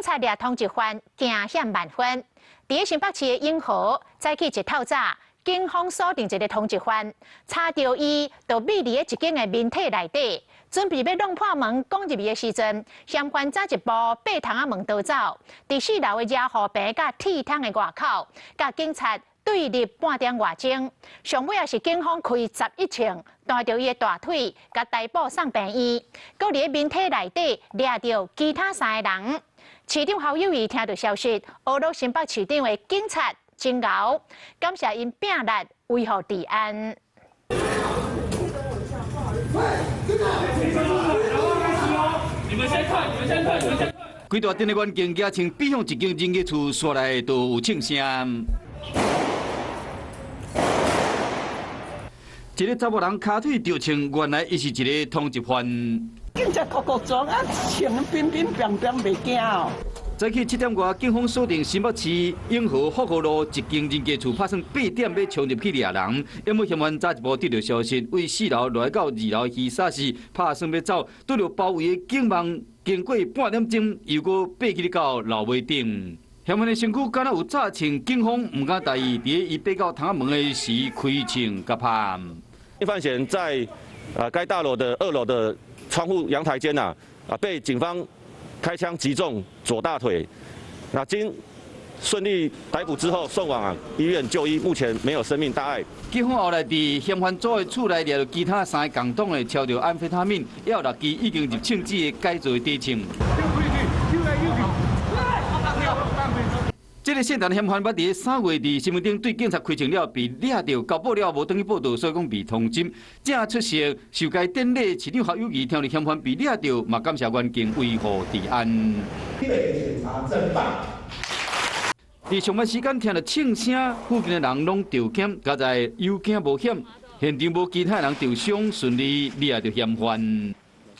察掠通缉犯惊险万分。伫新北市的永和，早起一透早，警方锁定一个通缉犯，查到伊就秘伫一间的民宅内底，准备要弄破门攻入去的时阵，嫌犯早一步爬窗仔门逃走，伫4楼的野护坪甲铁窗的外口，甲警察对立半点外钟，上尾也是警方开11枪，弹到伊的大腿，甲逮捕送病院。搁伫民体内底掠到其他3个人。市长侯友宜听到消息，懊恼新北市长的警察真牛，感谢因拼力维护治安。你们先退，你们先退，你们先退。规大阵的员警也从北向一间人家厝刷来，都有庆声。一个查某人骹腿着穿，原来伊是一个通缉犯。警察各装啊，穿乒乒乓乓袂惊哦。早起7点外，警方锁定新北市永和福和路一间人家厝，拍算8点要冲入去掠人。因为嫌犯早一步得到消息，为4楼来到2楼去杀时，拍算要走，拄着包围的警网，经过半点钟，又搁爬起到楼尾顶。嫌犯的身躯敢若有炸枪，警方唔敢大意，伫伊爬到窗仔门的时开枪甲拍。嫌犯嫌在该大楼的2楼的窗户阳台间被警方开枪击中左大腿，经顺利逮捕之后送往医院就医，目前没有生命大碍。警方后来伫嫌犯组的厝内掠到其他3个共党的超着安非他命，也有6支已经入枪支的改造底枪。这个现场的嫌犯捌伫3月伫新闻顶对警察开枪了，被掠到交保了，无等于报道，所以讲被通缉。正出席受该典礼，市长侯友宜听到嫌犯被掠到，嘛感谢员警维护治安。检查正办。伫上班时间听到庆声，附近的人拢着险，加在有惊无险，现场无其他人受伤，顺利掠到嫌犯。